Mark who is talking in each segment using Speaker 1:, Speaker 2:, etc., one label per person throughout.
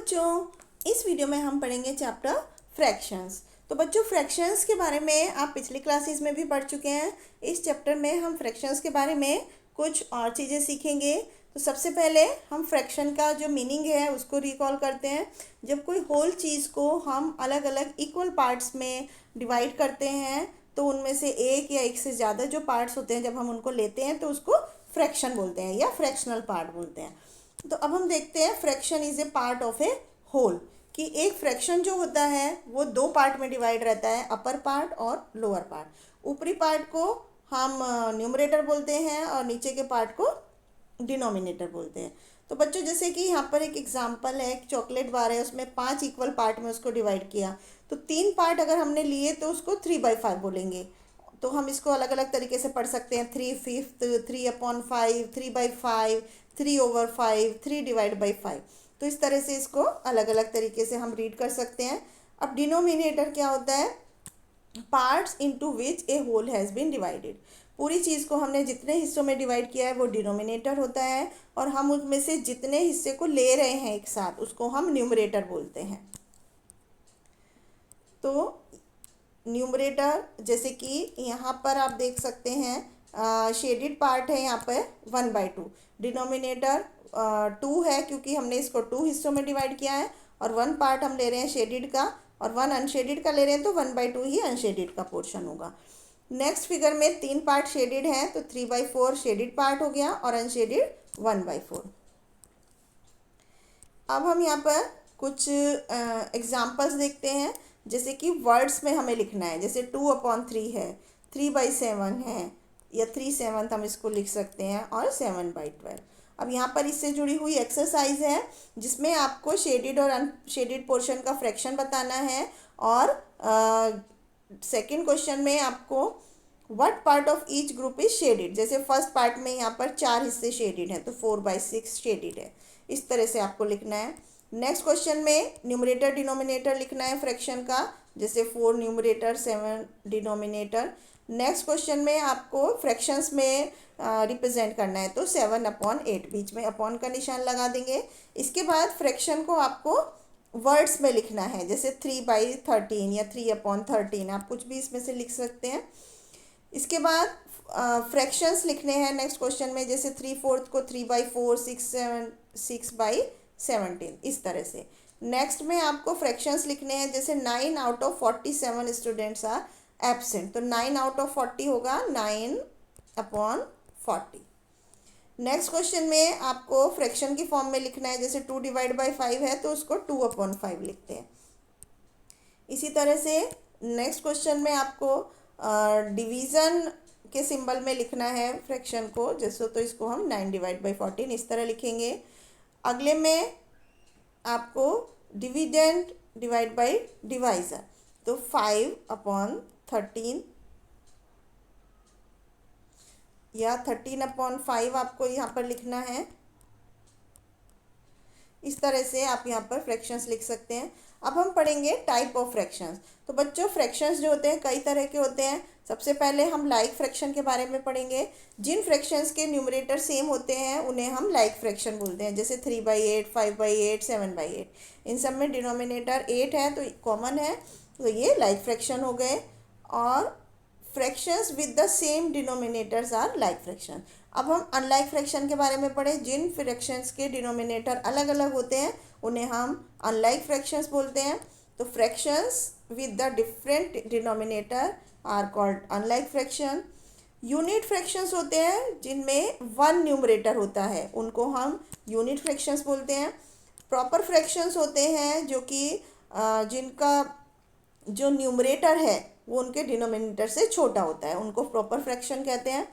Speaker 1: बच्चों, इस वीडियो में हम पढ़ेंगे चैप्टर फ्रैक्शंस। तो बच्चों, फ्रैक्शंस के बारे में आप पिछली क्लासेस में भी पढ़ चुके हैं। इस चैप्टर में हम फ्रैक्शंस के बारे में कुछ और चीज़ें सीखेंगे। तो सबसे पहले हम फ्रैक्शन का जो मीनिंग है उसको रिकॉल करते हैं। जब कोई होल चीज़ को हम अलग अलग इक्वल पार्ट्स में डिवाइड करते हैं तो उनमें से एक या एक से ज़्यादा जो पार्ट्स होते हैं जब हम उनको लेते हैं तो उसको फ्रैक्शन बोलते हैं या फ्रैक्शनल पार्ट बोलते हैं। तो अब हम देखते हैं fraction is a part of a whole, कि एक फ्रैक्शन जो होता है वो दो पार्ट में डिवाइड रहता है, अपर पार्ट और लोअर पार्ट। ऊपरी पार्ट को हम न्यूमरेटर बोलते हैं और नीचे के पार्ट को डिनोमिनेटर बोलते हैं। तो बच्चों, जैसे कि यहाँ पर एक एग्जांपल है, एक चॉकलेट बार है, उसमें 5 इक्वल पार्ट में उसको डिवाइड किया। तो 3 पार्ट अगर हमने लिए तो उसको 3/5 बोलेंगे। तो हम इसको अलग अलग तरीके से पढ़ सकते हैं, 3/5, 3/5, 3/5, 3/5, 3/5। तो इस तरह से इसको अलग अलग तरीके से हम रीड कर सकते हैं। अब डिनोमिनेटर क्या होता है? Parts into which a whole has been divided. पूरी चीज़ को हमने जितने हिस्सों में डिवाइड किया है वो डिनोमिनेटर होता है, और हम उसमें से जितने हिस्से को ले रहे हैं एक साथ उसको हम न्यूमरेटर बोलते हैं। तो न्यूमरेटर, जैसे कि यहाँ पर आप देख सकते हैं शेडेड पार्ट है यहाँ पर 1/2। डिनोमिनेटर 2 है क्योंकि हमने इसको 2 हिस्सों में डिवाइड किया है, और 1 पार्ट हम ले रहे हैं शेडेड का और 1 अनशेडेड का ले रहे हैं, तो 1/2 ही अनशेडेड का पोर्शन होगा। नेक्स्ट फिगर में 3 पार्ट शेडेड हैं तो 3/4 शेडेड पार्ट हो गया और अनशेडेड 1/4। अब हम यहाँ पर कुछ एग्जाम्पल्स देखते हैं, जैसे कि वर्ड्स में हमें लिखना है। जैसे 2/3 है, 3/7 है, या 3/7 हम इसको लिख सकते हैं, और 7/12। अब यहाँ पर इससे जुड़ी हुई एक्सरसाइज है जिसमें आपको शेडेड और अनशेडेड पोर्शन का फ्रैक्शन बताना है, और सेकंड क्वेश्चन में आपको what part of each group is shaded. जैसे फर्स्ट पार्ट में यहाँ पर 4 हिस्से शेडेड हैं तो 4/6 शेडेड है। इस तरह से आपको लिखना है। नेक्स्ट क्वेश्चन में न्यूमरेटर डिनोमिनेटर लिखना है फ्रैक्शन का, जैसे 4 न्यूमरेटर 7 डिनोमिनेटर। नेक्स्ट क्वेश्चन में आपको फ्रैक्शंस में रिप्रेजेंट करना है तो 7/8, बीच में अपॉन का निशान लगा देंगे। इसके बाद फ्रैक्शन को आपको वर्ड्स में लिखना है, जैसे 3/13 या 3/13, आप कुछ भी इसमें से लिख सकते हैं। इसके बाद फ्रैक्शंस लिखने हैं नेक्स्ट क्वेश्चन में, जैसे 3/4 को 3/4, 6/17, इस तरह से। नेक्स्ट में आपको फ्रैक्शंस लिखने हैं, जैसे 9 out of 47 students are absent, तो 9 आउट ऑफ 40 होगा 9/40। नेक्स्ट क्वेश्चन में आपको फ्रैक्शन की फॉर्म में लिखना है, जैसे 2/5 है तो उसको 2/5 लिखते हैं। इसी तरह से नेक्स्ट क्वेश्चन में आपको डिवीज़न के सिंबल में लिखना है फ्रैक्शन को, जैसे तो इसको हम 9/14 इस तरह लिखेंगे। अगले में आपको डिविडेंड डिवाइड बाय डिवाइज़र, तो 5/13 या 13/5 आपको यहाँ पर लिखना है। इस तरह से आप यहाँ पर फ्रैक्शंस लिख सकते हैं। अब हम पढ़ेंगे टाइप ऑफ फ्रैक्शंस। तो बच्चों, फ्रैक्शंस जो होते हैं कई तरह के होते हैं। सबसे पहले हम लाइक फ्रैक्शन के बारे में पढ़ेंगे। जिन फ्रैक्शंस के न्यूमरेटर सेम होते हैं उन्हें हम लाइक फ्रैक्शन बोलते हैं, जैसे 3/8, 5/8, 7/8। इन सब में डिनोमिनेटर 8 है तो कॉमन है, तो ये लाइक फ्रैक्शन हो गए। और fractions with the same denominators are like fraction. अब हम अनलाइक फ्रैक्शन के बारे में पढ़े। जिन फ्रैक्शंस के डिनोमिनेटर अलग अलग होते हैं उन्हें हम अनलाइक फ्रैक्शंस बोलते हैं। तो fractions with the different denominator are called unlike fraction. Unit fractions होते हैं जिनमें 1 न्यूमरेटर होता है, उनको हम यूनिट फ्रैक्शंस बोलते हैं। प्रॉपर फ्रैक्शंस होते हैं जो कि जिनका जो न्यूमरेटर है वो उनके डिनोमिनेटर से छोटा होता है, उनको प्रॉपर फ्रैक्शन कहते हैं।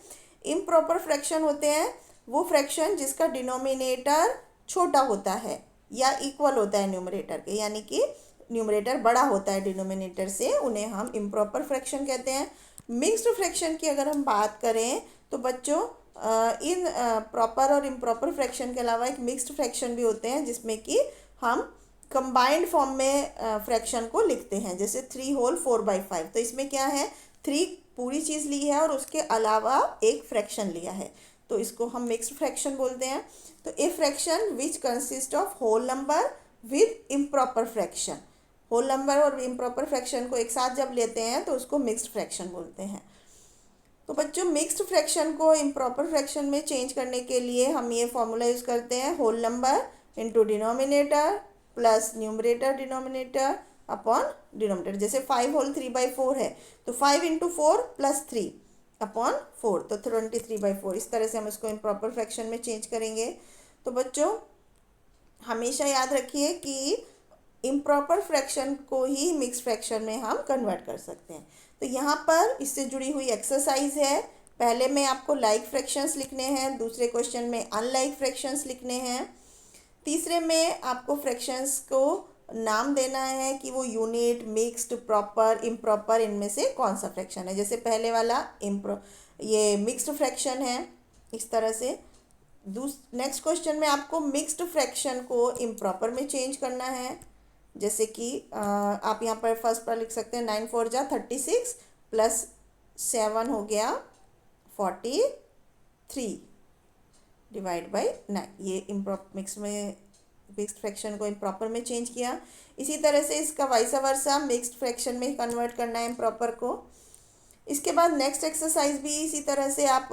Speaker 1: इम्प्रॉपर फ्रैक्शन होते हैं वो फ्रैक्शन जिसका डिनोमिनेटर छोटा होता है या इक्वल होता है न्यूमरेटर के, यानी कि न्यूमरेटर बड़ा होता है डिनोमिनेटर से, उन्हें हम इम्प्रॉपर फ्रैक्शन कहते हैं। मिक्स्ड फ्रैक्शन की अगर हम बात करें तो बच्चों, इन प्रॉपर और इम्प्रॉपर फ्रैक्शन के अलावा एक मिक्स्ड फ्रैक्शन भी होते हैं जिसमें कि हम कंबाइंड फॉर्म में फ्रैक्शन को लिखते हैं, जैसे 3 होल 4/5। तो इसमें क्या है, 3 पूरी चीज़ ली है और उसके अलावा एक फ्रैक्शन लिया है, तो इसको हम मिक्स्ड फ्रैक्शन बोलते हैं। तो a fraction which consist of whole number with improper fraction. Whole number और इम्प्रॉपर फ्रैक्शन को एक साथ जब लेते हैं तो उसको मिक्स्ड फ्रैक्शन बोलते हैं। तो बच्चों मिक्स्ड फ्रैक्शन को इम्प्रॉपर फ्रैक्शन में चेंज करने के लिए हम ये फॉर्मूला यूज़ करते हैं, whole number into denominator plus numerator denominator upon denominator. जैसे 5 होल 3/4 है तो 5 × 4 + 3 अपॉन 4, तो 23/4। इस तरह से हम इसको इम्प्रॉपर फ्रैक्शन में चेंज करेंगे। तो बच्चों हमेशा याद रखिए कि इम्प्रॉपर फ्रैक्शन को ही मिक्स फ्रैक्शन में हम कन्वर्ट कर सकते हैं। तो यहाँ पर इससे जुड़ी हुई एक्सरसाइज है। पहले में आपको लाइक फ्रैक्शंस लिखने हैं, दूसरे क्वेश्चन में अनलाइक फ्रैक्शंस लिखने हैं, तीसरे में आपको फ्रैक्शंस को नाम देना है कि वो यूनिट, मिक्स्ड, प्रॉपर, इम्प्रॉपर, इनमें से कौन सा फ्रैक्शन है। जैसे पहले वाला ये मिक्स्ड फ्रैक्शन है इस तरह से। नेक्स्ट क्वेश्चन में आपको मिक्स्ड फ्रैक्शन को इम्प्रॉपर में चेंज करना है। जैसे कि आप यहाँ पर फर्स्ट पर लिख सकते हैं 9 × 4 = 36 + 7 हो गया 43 /9। ये मिक्स्ड फ्रैक्शन को इम्प्रॉपर में चेंज किया। इसी तरह से इसका वाइस वर्सा मिक्स्ड फ्रैक्शन में कन्वर्ट करना है इम्प्रॉपर को। इसके बाद नेक्स्ट एक्सरसाइज भी इसी तरह से आप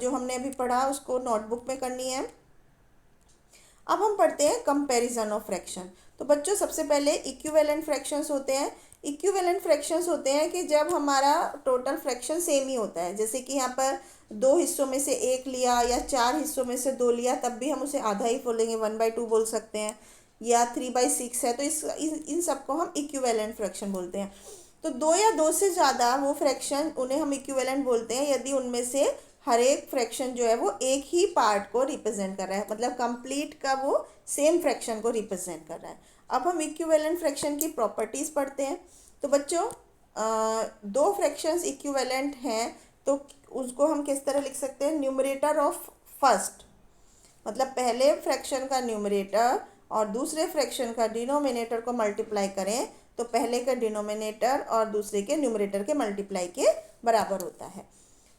Speaker 1: जो हमने अभी पढ़ा उसको नोटबुक में करनी है। अब हम पढ़ते हैं कंपैरिजन ऑफ फ्रैक्शन। तो बच्चों सबसे पहले इक्विवेलेंट फ्रैक्शंस होते हैं। इक्विवेलेंट फ्रैक्शंस होते हैं कि जब हमारा टोटल फ्रैक्शन सेम ही होता है। जैसे कि यहाँ पर 2 हिस्सों में से 1 लिया या 4 हिस्सों में से 2 लिया, तब भी हम उसे आधा ही बोलेंगे, 1/2 बोल सकते हैं, या 3/6 है तो इन सबको हम इक्विवेलेंट फ्रैक्शन बोलते हैं। तो 2 या 2 से ज़्यादा वो फ्रैक्शन, उन्हें हम इक्विवेलेंट बोलते हैं यदि उनमें से हर एक फ्रैक्शन जो है वो एक ही पार्ट को रिप्रेजेंट कर रहा है, मतलब कंप्लीट का वो सेम फ्रैक्शन को रिप्रेजेंट कर रहा है। अब हम इक्विवेलेंट फ्रैक्शन की प्रॉपर्टीज़ पढ़ते हैं। तो बच्चों 2 फ्रैक्शंस इक्विवेलेंट हैं तो उसको हम किस तरह लिख सकते हैं, न्यूमरेटर ऑफ फर्स्ट, मतलब पहले फ्रैक्शन का न्यूमरेटर और दूसरे फ्रैक्शन का डिनोमिनेटर को मल्टीप्लाई करें तो पहले के डिनोमिनेटर और दूसरे के न्यूमरेटर के मल्टीप्लाई के बराबर होता है।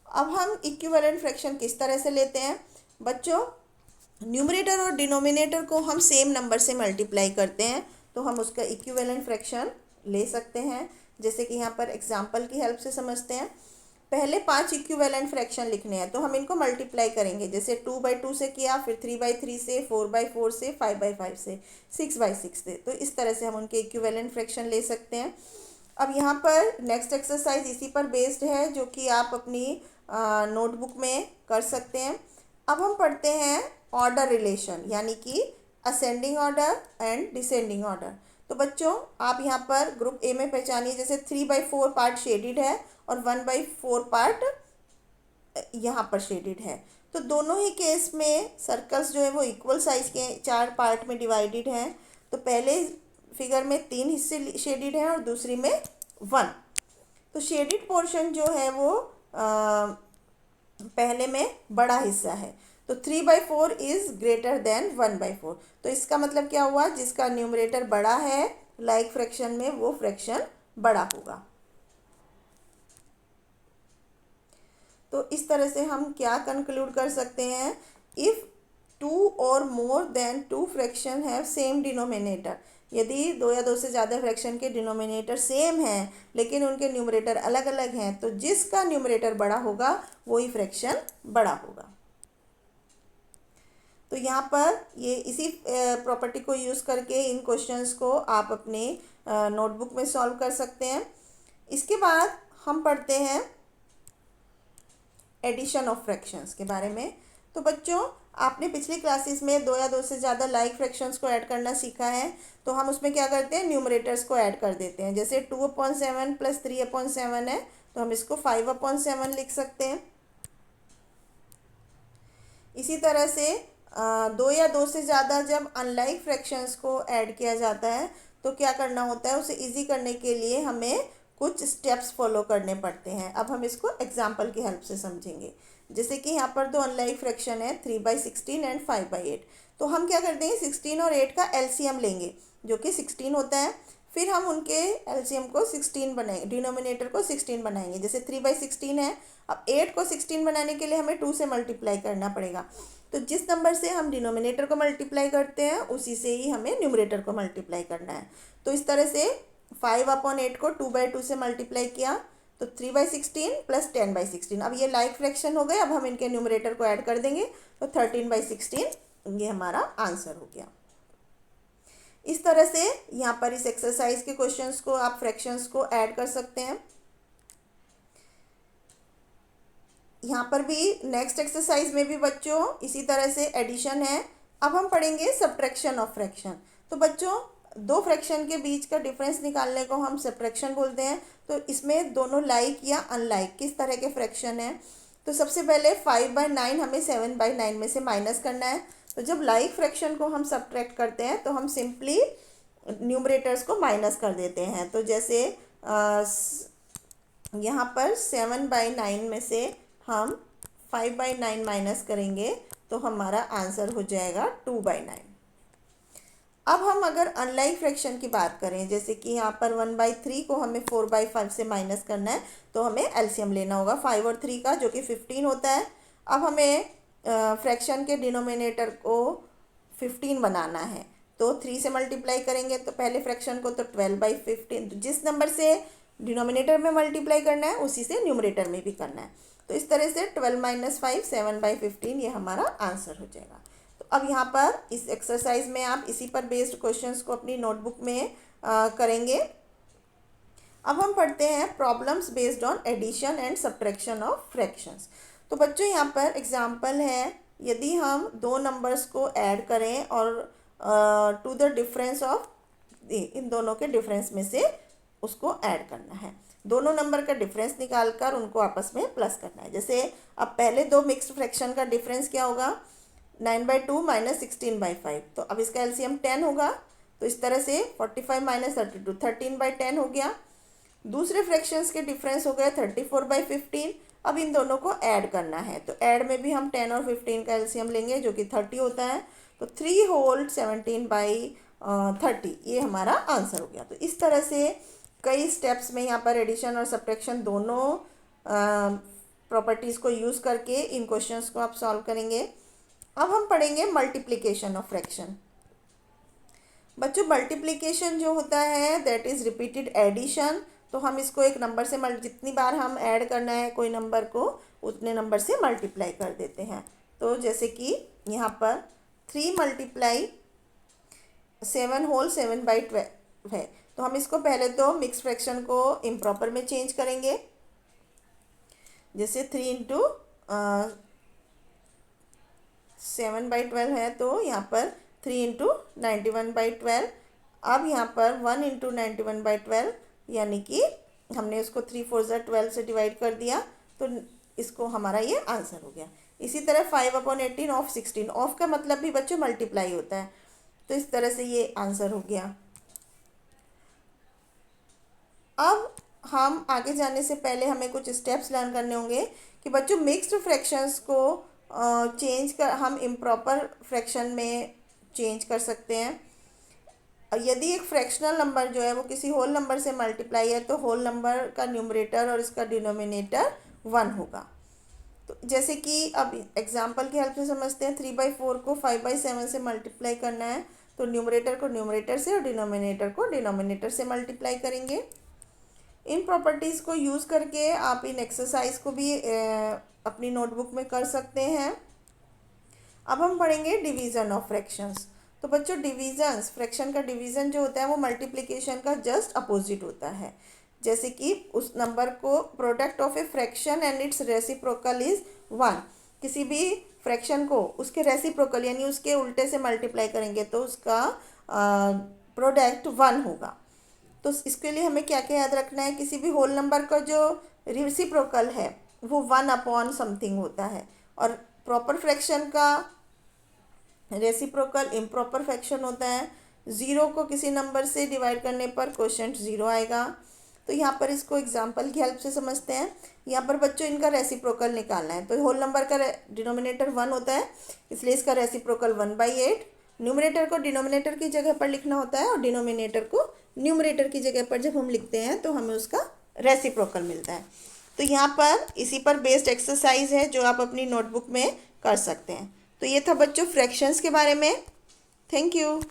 Speaker 1: अब हम इक्विवेलेंट फ्रैक्शन किस तरह से लेते हैं बच्चों, न्यूमरेटर और डिनोमिनेटर को हम सेम नंबर से मल्टीप्लाई करते हैं तो हम उसका इक्विवेलेंट फ्रैक्शन ले सकते हैं। जैसे कि यहाँ पर एग्जांपल की हेल्प से समझते हैं। पहले 5 इक्विवेलेंट फ्रैक्शन लिखने हैं तो हम इनको मल्टीप्लाई करेंगे। जैसे 2/2 से किया, फिर 3/3 से, 4/4 से, 5/5 से, 6/6 से। तो इस तरह से हम उनके इक्विवेलेंट फ्रैक्शन ले सकते हैं। अब यहाँ पर नेक्स्ट एक्सरसाइज इसी पर बेस्ड है जो कि आप अपनी नोटबुक में कर सकते हैं। अब हम पढ़ते हैं ऑर्डर रिलेशन, यानी कि ascending order and descending order. तो बच्चों आप यहाँ पर ग्रुप ए में पहचानिए। जैसे 3/4 पार्ट शेडिड है और 1/4 पार्ट यहाँ पर शेडिड है। तो दोनों ही केस में सर्कल्स जो है वो इक्वल साइज के 4 पार्ट में डिवाइडेड हैं। तो पहले फिगर में 3 हिस्से शेडिड हैं और दूसरी में 1। तो शेडिड पोर्शन जो है वो पहले में बड़ा हिस्सा है। तो 3/4 इज ग्रेटर देन 1/4। तो इसका मतलब क्या हुआ, जिसका न्यूमरेटर बड़ा है लाइक फ्रैक्शन में वो फ्रैक्शन बड़ा होगा। तो इस तरह से हम क्या कंक्लूड कर सकते हैं, इफ़ 2 और more than 2 fraction have same denominator, यदि 2 या 2 से ज़्यादा फ्रैक्शन के डिनोमिनेटर सेम हैं लेकिन उनके न्यूमरेटर अलग अलग हैं, तो जिसका न्यूमरेटर बड़ा होगा वही फ्रैक्शन बड़ा होगा। तो यहाँ पर ये इसी प्रॉपर्टी को यूज़ करके इन क्वेश्चंस को आप अपने नोटबुक में सॉल्व कर सकते हैं। इसके बाद हम पढ़ते हैं एडिशन ऑफ फ्रैक्शंस के बारे में। तो बच्चों आपने पिछली क्लासेस में 2 या 2 से ज़्यादा लाइक फ्रैक्शंस को ऐड करना सीखा है। तो हम उसमें क्या करते हैं, न्यूमरेटर्स को ऐड कर देते हैं। जैसे 2/7 + 3/7 है तो हम इसको 5/7 लिख सकते हैं। इसी तरह से 2 या 2 से ज़्यादा जब अनलाइक फ्रैक्शंस को ऐड किया जाता है तो क्या करना होता है, उसे ईजी करने के लिए हमें कुछ स्टेप्स फॉलो करने पड़ते हैं। अब हम इसको एग्जाम्पल की हेल्प से समझेंगे। जैसे कि यहाँ पर 2 अनलाइक फ्रैक्शन है 3/16 एंड 5/8। तो हम क्या करते हैं, 16 और 8 का एलसीएम लेंगे जो कि 16 होता है। फिर हम उनके एलसीएम को 16 बनाएंगे, डिनोमिनेटर को 16 बनाएंगे। जैसे 3/16 है, अब 8 को 16 बनाने के लिए हमें 2 से मल्टीप्लाई करना पड़ेगा। तो जिस नंबर से हम डिनोमिनेटर को मल्टीप्लाई करते हैं उसी से ही हमें न्यूमरेटर को मल्टीप्लाई करना है। तो इस तरह से 5/8 को 2/2 से मल्टीप्लाई किया तो 3/16 प्लस 10/16। अब ये लाइक फ्रैक्शन हो गए, अब हम इनके न्यूमरेटर को ऐड कर देंगे तो 13/16 ये हमारा आंसर हो गया। इस तरह से यहाँ पर इस एक्सरसाइज के क्वेश्चंस को आप फ्रैक्शंस को ऐड कर सकते हैं। यहाँ पर भी नेक्स्ट एक्सरसाइज में भी बच्चों इसी तरह से एडिशन है। अब हम पढ़ेंगे सब्ट्रैक्शन ऑफ फ्रैक्शन। तो बच्चों दो फ्रैक्शन के बीच का डिफरेंस निकालने को हम सब्ट्रैक्शन बोलते हैं। तो इसमें दोनों लाइक या अनलाइक किस तरह के फ्रैक्शन है। तो सबसे पहले 5/9 हमें 7/9 में से माइनस करना है। तो जब लाइक फ्रैक्शन को हम सब्ट्रैक्ट करते हैं तो हम सिंपली न्यूमरेटर्स को माइनस कर देते हैं। तो जैसे यहाँ पर 7/9 में से हम 5/9 माइनस करेंगे तो हमारा आंसर हो जाएगा 2/9। अब हम अगर अनलाइक फ्रैक्शन की बात करें, जैसे कि यहाँ पर 1/3 को हमें 4/5 से माइनस करना है तो हमें एलसीएम लेना होगा 5 और 3 का, जो कि 15 होता है। अब हमें फ्रैक्शन के डिनोमिनेटर को 15 बनाना है तो 3 से मल्टीप्लाई करेंगे तो पहले फ्रैक्शन को तो 12/15, जिस नंबर से डिनोमिनेटर में मल्टीप्लाई करना है उसी से न्यूमरेटर में भी करना है। तो इस तरह से 12 - 5 7/15 ये हमारा आंसर हो जाएगा। तो अब यहाँ पर इस एक्सरसाइज में आप इसी पर बेस्ड क्वेश्चंस को अपनी नोटबुक में करेंगे। अब हम पढ़ते हैं problems based on addition and subtraction of fractions. तो बच्चों यहाँ पर एग्जांपल है, यदि हम दो नंबर्स को ऐड करें और टू द डिफरेंस ऑफ इन दोनों के डिफरेंस में से उसको ऐड करना है। दोनों नंबर का डिफरेंस निकालकर उनको आपस में प्लस करना है। जैसे अब पहले दो मिक्स्ड फ्रैक्शन का डिफरेंस क्या होगा, 9/2 - 16/5। तो अब इसका एलसीएम 10 होगा। तो इस तरह से 45 - 32 13/10 हो गया। दूसरे फ्रैक्शंस के डिफरेंस हो गए 34/15। अब इन दोनों को ऐड करना है तो ऐड में भी हम 10 और 15 का एलसीएम लेंगे जो कि 30 होता है। तो 3 होल 17/30 ये हमारा आंसर हो गया। तो इस तरह से कई स्टेप्स में यहाँ पर एडिशन और सब्ट्रैक्शन दोनों प्रॉपर्टीज़ को यूज़ करके इन क्वेश्चंस को आप सॉल्व करेंगे। अब हम पढ़ेंगे मल्टीप्लिकेशन ऑफ फ्रैक्शन। बच्चों मल्टीप्लिकेशन जो होता है दैट इज़ रिपीटेड एडिशन। तो हम इसको एक नंबर से जितनी बार हम ऐड करना है कोई नंबर को उतने नंबर से मल्टीप्लाई कर देते हैं। तो जैसे कि यहाँ पर 3 × 7 होल 7/12 है। तो हम इसको पहले तो मिक्स फ्रैक्शन को इम्प्रॉपर में चेंज करेंगे। जैसे 3 × 7/12 है तो यहाँ पर 3 × 91/12। अब यहाँ पर 1 × 91/12 यानी कि हमने उसको 3 4 12 से डिवाइड कर दिया तो इसको हमारा ये आंसर हो गया। इसी तरह 5/18 ऑफ 16, ऑफ का मतलब भी बच्चों मल्टीप्लाई होता है। तो इस तरह से ये आंसर हो गया। अब हम आगे जाने से पहले हमें कुछ स्टेप्स लर्न करने होंगे कि बच्चों मिक्स्ड फ्रैक्शंस को चेंज कर हम इम्प्रॉपर फ्रैक्शन में चेंज कर सकते हैं। यदि एक फ्रैक्शनल नंबर जो है वो किसी होल नंबर से मल्टीप्लाई है तो होल नंबर का न्यूमरेटर और इसका डिनोमिनेटर 1 होगा। तो जैसे कि अब एग्जांपल की हेल्प से समझते हैं। 3/4 को 5/7 से मल्टीप्लाई करना है तो न्यूमरेटर को न्यूमरेटर से और डिनोमिनेटर को डिनोमिनेटर से मल्टीप्लाई करेंगे। इन प्रॉपर्टीज़ को यूज़ करके आप इन एक्सरसाइज को भी अपनी नोटबुक में कर सकते हैं। अब हम पढ़ेंगे डिवीज़न ऑफ फ्रैक्शंस। तो बच्चों डिवीजन्स, फ्रैक्शन का डिवीज़न जो होता है वो मल्टीप्लिकेशन का जस्ट अपोजिट होता है। जैसे कि उस नंबर को product of a fraction and it's reciprocal is 1। किसी भी फ्रैक्शन को उसके रेसिप्रोकल यानी उसके उल्टे से मल्टीप्लाई करेंगे तो उसका प्रोडक्ट 1 होगा। तो इसके लिए हमें क्या क्या याद रखना है, किसी भी होल नंबर का जो रेसिप्रोकल है वो 1 समथिंग होता है और प्रॉपर फ्रैक्शन का रेसिप्रोकल इम्प्रॉपर फ्रैक्शन होता है। 0 को किसी नंबर से डिवाइड करने पर क्वोशंट 0 आएगा। तो यहाँ पर इसको एग्जांपल की हेल्प से समझते हैं। यहाँ पर बच्चों इनका रेसिप्रोकल निकालना है। तो होल नंबर का डिनोमिनेटर 1 होता है इसलिए इसका रेसिप्रोकल 1/8। न्यूमरेटर को डिनोमिनेटर की जगह पर लिखना होता है और डिनोमिनेटर को न्यूमरेटर की जगह पर जब हम लिखते हैं तो हमें उसका रेसिप्रोकल मिलता है। तो यहाँ पर इसी पर बेस्ड एक्सरसाइज है जो आप अपनी नोटबुक में कर सकते हैं। तो ये था बच्चों फ्रैक्शंस के बारे में। Thank you.